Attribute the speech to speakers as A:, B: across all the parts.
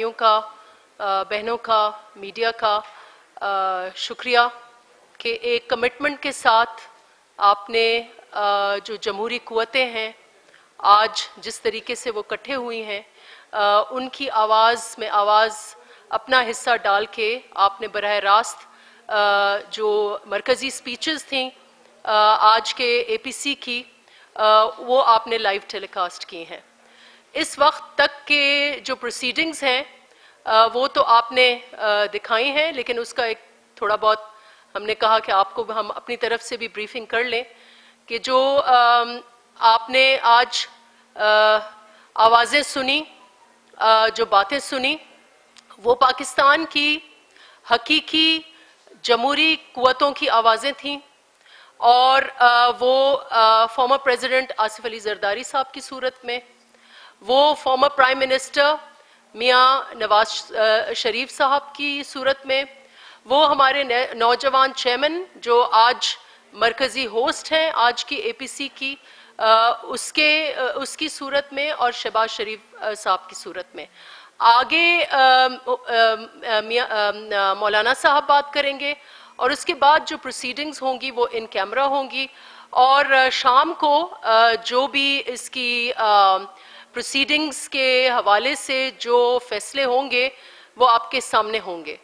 A: भाइयों का, बहनों का, मीडिया का शुक्रिया कि एक कमिटमेंट के साथ आपने जो जमहूरी कुव्वतें हैं आज जिस तरीके से वो इकट्ठे हुई हैं, उनकी आवाज़ में आवाज़ अपना हिस्सा डाल के आपने बराह रास्त जो मरकज़ी स्पीचेस थी आज के एपीसी की, वो आपने लाइव टेलीकास्ट की हैं। इस वक्त तक के जो प्रोसीडिंग्स हैं वो तो आपने दिखाई हैं, लेकिन उसका एक थोड़ा बहुत हमने कहा कि आपको हम अपनी तरफ से भी ब्रीफिंग कर लें कि जो आपने आज आवाज़ें सुनी, जो बातें सुनी, वो पाकिस्तान की हकीकी जमहूरी कुव्वतों की आवाज़ें थीं और वो फॉर्मर प्रेसिडेंट आसिफ अली जरदारी साहब की सूरत में, वो फॉर्मर प्राइम मिनिस्टर मियां नवाज शरीफ साहब की सूरत में, वो हमारे नौजवान चेयरमैन जो आज मरकज़ी होस्ट हैं आज की एपीसी की, उसकी सूरत में, और शहबाज शरीफ साहब की सूरत में। आगे मौलाना साहब बात करेंगे और उसके बाद जो प्रोसीडिंग्स होंगी वो इन कैमरा होंगी, और शाम को जो भी इसकी प्रोसीडिंग्स के हवाले से जो फैसले होंगे वो आपके सामने होंगे।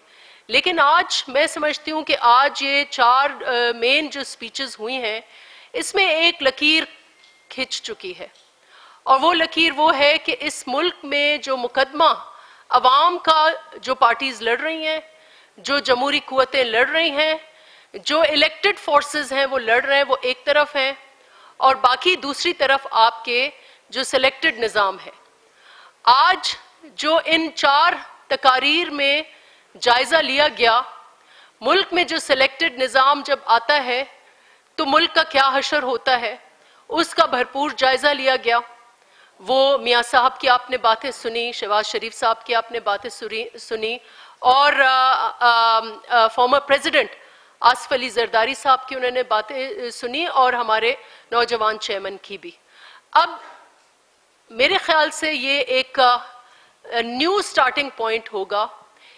A: लेकिन आज मैं समझती हूँ कि आज ये 4 मेन जो स्पीचेस हुई हैं, इसमें एक लकीर खिंच चुकी है, और वो लकीर वो है कि इस मुल्क में जो मुकदमा अवाम का जो पार्टीज लड़ रही हैं, जो जमहूरी कुव्वतें लड़ रही हैं, जो इलेक्टेड फोर्सेस हैं वो लड़ रहे हैं, वो एक तरफ हैं, और बाकी दूसरी तरफ आपके जो सिलेक्टेड निज़ाम है। आज जो इन 4 तकारीर में जायज़ा लिया गया, मुल्क में जो सिलेक्टेड निज़ाम जब आता है तो मुल्क का क्या हशर होता है, उसका भरपूर जायज़ा लिया गया। वो मियाँ साहब की आपने बातें सुनी, शहबाज शरीफ साहब की आपने बातें सुनी, और फॉर्मर प्रेसिडेंट आसिफ अली जरदारी साहब की उन्होंने बातें सुनी, और हमारे नौजवान चेयरमैन की भी। अब मेरे ख्याल से ये एक न्यू स्टार्टिंग पॉइंट होगा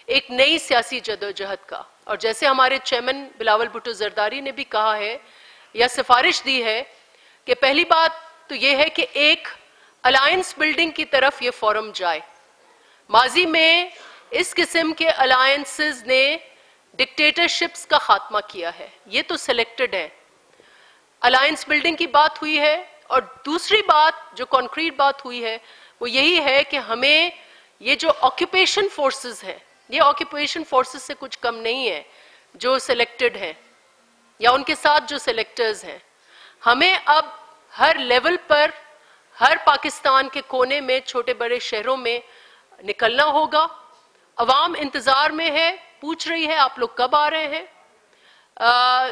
A: एक नई सियासी जदोजहद का। और जैसे हमारे चेयरमैन बिलावल भुट्टो जरदारी ने भी कहा है या सिफारिश दी है कि पहली बात तो ये है कि एक अलायंस बिल्डिंग की तरफ ये फोरम जाए। माजी में इस किस्म के अलायंसेस ने डिक्टेटरशिप्स का खात्मा किया है, ये तो सिलेक्टेड है। अलायंस बिल्डिंग की बात हुई है, और दूसरी बात जो कॉन्क्रीट बात हुई है वो यही है कि हमें ये जो ऑक्यूपेशन फोर्सेस हैं, ये ऑक्यूपेशन फोर्सेस से कुछ कम नहीं है जो सिलेक्टेड हैं या उनके साथ जो सिलेक्टर्स हैं। हमें अब हर लेवल पर, हर पाकिस्तान के कोने में, छोटे बड़े शहरों में निकलना होगा। अवाम इंतज़ार में है, पूछ रही है आप लोग कब आ रहे हैं,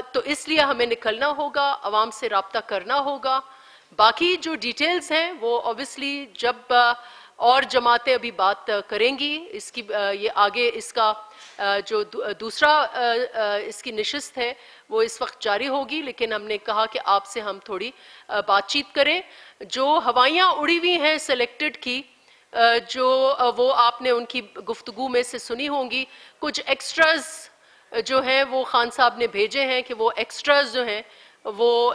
A: तो इसलिए हमें निकलना होगा, अवाम से रब्ता करना होगा। बाकी जो डिटेल्स हैं वो ऑब्वियसली जब और जमातें अभी बात करेंगी इसकी, ये आगे इसका जो दूसरा इसकी नशिस्त है वो इस वक्त जारी होगी, लेकिन हमने कहा कि आपसे हम थोड़ी बातचीत करें। जो हवाइयाँ उड़ी हुई हैं सिलेक्टेड की, जो वो आपने उनकी गुफ्तगू में से सुनी होंगी, कुछ एक्स्ट्राज जो हैं वो खान साहब ने भेजे हैं कि वो एक्स्ट्राज जो हैं वो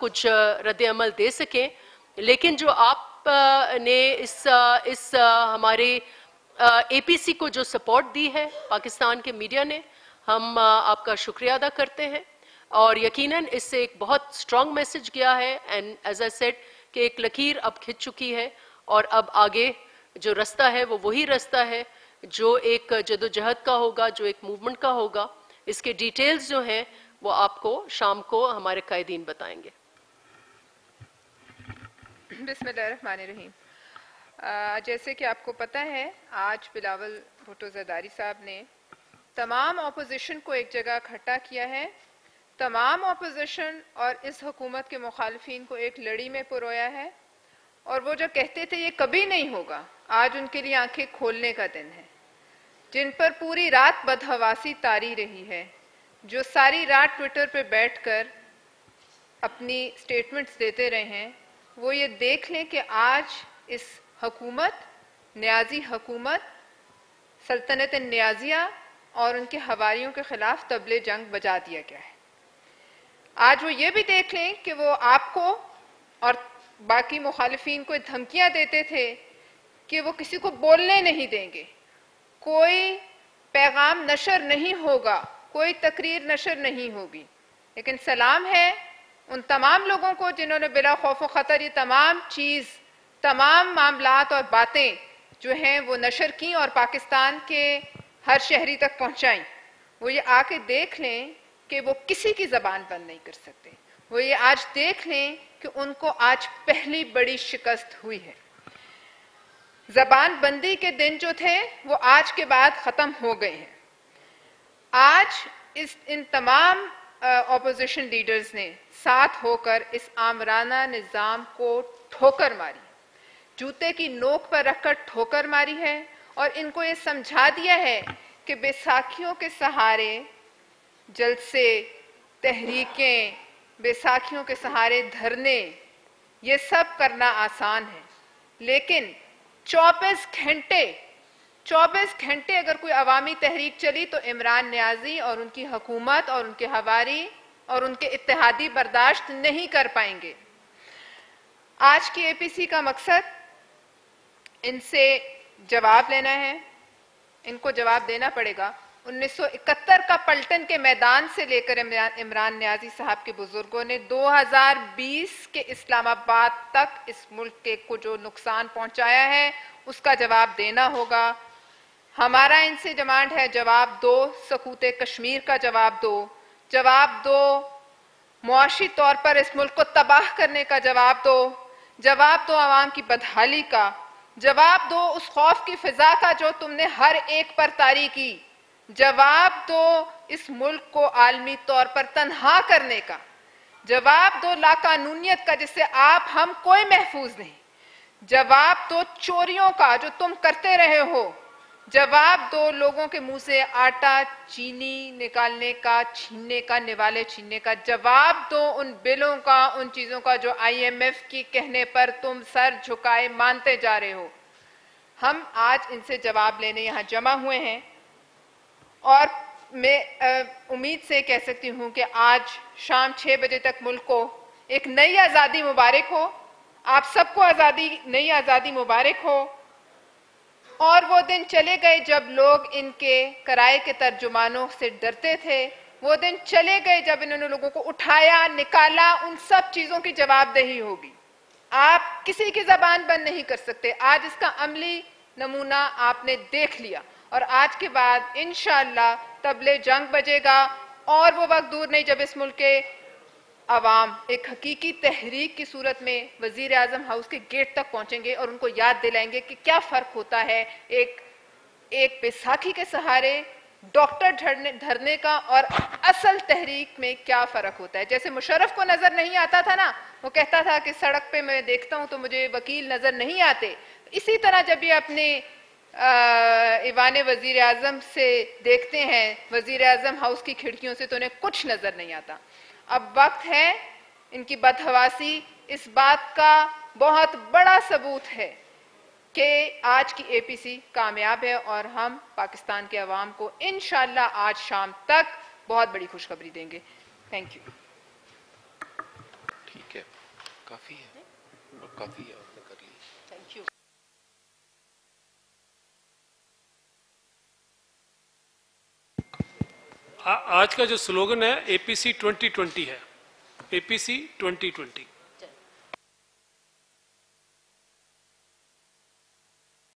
A: कुछ रद्द-ए-अमल दे सकें। लेकिन जो आप ने इस हमारे एपीसी को जो सपोर्ट दी है पाकिस्तान के मीडिया ने, हम आपका शुक्रिया अदा करते हैं, और यकीनन इससे एक बहुत स्ट्रॉन्ग मैसेज गया है। एंड एज आई सेड कि एक लकीर अब खिंच चुकी है, और अब आगे जो रास्ता है वो वही रास्ता है जो एक जदोजहद का होगा, जो एक मूवमेंट का होगा। इसके डिटेल्स जो हैं वो आपको शाम को हमारे कायदीन बताएंगे।
B: बिस्मिल्लाहिर्रहमानिर्रहीम। जैसे कि आपको पता है, आज बिलावल भुट्टो जरदारी साहब ने तमाम ऑपोजिशन को एक जगह इकट्ठा किया है, तमाम ऑपोजिशन और इस हुकूमत के मुखालिफिन को एक लड़ी में पुरोया है, और वो जो कहते थे ये कभी नहीं होगा, आज उनके लिए आंखें खोलने का दिन है। जिन पर पूरी रात बदहवासी तारी रही है, जो सारी रात ट्विटर पे बैठकर अपनी स्टेटमेंट्स देते रहे हैं, वो ये देख लें कि आज इस हुकूमत, न्याजी हुकूमत सल्तनत नियाजिया और उनके हवारियों के खिलाफ तबले जंग बजा दिया गया है। आज वो ये भी देख लें कि वो आपको और बाकी मुखालिफिन को धमकियां देते थे कि वो किसी को बोलने नहीं देंगे, कोई पैगाम नशर नहीं होगा, कोई तकरीर नशर नहीं होगी। लेकिन सलाम है उन तमाम लोगों को जिन्होंने बिला खौफ व ख़तर ये तमाम चीज़, तमाम मामलात और बातें जो हैं वो नशर की और पाकिस्तान के हर शहरी तक पहुंचाई। वो ये आके देख लें कि वो किसी की ज़बान बंद नहीं कर सकते। वो ये आज देख लें कि उनको आज पहली बड़ी शिकस्त हुई है। ज़बान बंदी के दिन जो थे वो आज के बाद ख़त्म हो गए हैं। आज इन तमाम ऑपोजिशन लीडर्स ने साथ होकर इस आमराना निज़ाम को ठोकर मारी, जूते की नोक पर रखकर ठोकर मारी है और इनको ये समझा दिया है कि बैसाखियों के सहारे जलसे, तहरीकें, बैसाखियों के सहारे धरने, ये सब करना आसान है, लेकिन 24 घंटे अगर कोई अवामी तहरीक चली तो इमरान नियाजी और उनकी हुकूमत और उनके हवारी और उनके इत्तेहादी बर्दाश्त नहीं कर पाएंगे। आज की एपीसी का मकसद इनसे जवाब लेना है, इनको जवाब देना पड़ेगा। 1971 का पलटन के मैदान से लेकर इमरान नियाजी साहब के बुजुर्गों ने 2020 के इस्लामाबाद तक इस मुल्क के को जो नुकसान पहुंचाया है उसका जवाब देना होगा। हमारा इनसे डिमांड है, जवाब दो सकूते कश्मीर का, जवाब दो मुआशी तौर पर इस मुल्क को तबाह करने का, जवाब दो आवाम की बदहाली का, जवाब दो उस खौफ की फिजा का जो तुमने हर एक पर तारी की, जवाब दो इस मुल्क को आलमी तौर पर तन्हा करने का, जवाब दो लाकानूनियत का जिससे आप हम कोई महफूज नहीं, जवाब दो चोरियों का जो तुम करते रहे हो, जवाब दो लोगों के मुंह से आटा चीनी निकालने का, छीनने का, निवाले छीनने का, जवाब दो उन बिलों का, उन चीज़ों का जो IMF की कहने पर तुम सर झुकाए मानते जा रहे हो। हम आज इनसे जवाब लेने यहाँ जमा हुए हैं और मैं उम्मीद से कह सकती हूँ कि आज शाम 6 बजे तक मुल्क को एक नई आज़ादी मुबारक हो। आप सबको नई आज़ादी मुबारक हो। और वो दिन चले गए जब लोग इनके किराए के तर्जुमानों से डरते थे, वो दिन चले गए जब इन्होंने लोगों को उठाया, निकाला। उन सब चीज़ों की जवाबदेही होगी। आप किसी की ज़बान बंद नहीं कर सकते। आज इसका अमली नमूना आपने देख लिया और आज के बाद इंशाअल्लाह तबले जंग बजेगा और वो वक्त दूर नहीं जब इस मुल्क के अवाम एक हकीकी तहरीक की सूरत में वज़ीर आज़म हाउस के गेट तक पहुंचेंगे और उनको याद दिलाएंगे कि क्या फ़र्क होता है एक बैसाखी के सहारे डॉक्टर धरने का और असल तहरीक में क्या फ़र्क होता है। जैसे मुशर्रफ को नज़र नहीं आता था ना, वो कहता था कि सड़क पे मैं देखता हूँ तो मुझे वकील नज़र नहीं आते, इसी तरह जब ये अपने ईवान वज़ीर आज़म से देखते हैं, वज़ीर आज़म हाउस की खिड़कियों से, तो उन्हें कुछ नज़र नहीं आता। अब वक्त है इनकी बदहवासी इस बात का बहुत बड़ा सबूत है कि आज की एपीसी कामयाब है और हम पाकिस्तान के अवाम को इंशाअल्लाह आज शाम तक बहुत बड़ी खुशखबरी देंगे। Thank you.
C: ठीक है, काफ़ी है, काफ़ी है, आपने कर ली।
A: Thank you.
D: आज का जो स्लोगन है APC 2020 है, APC 2020।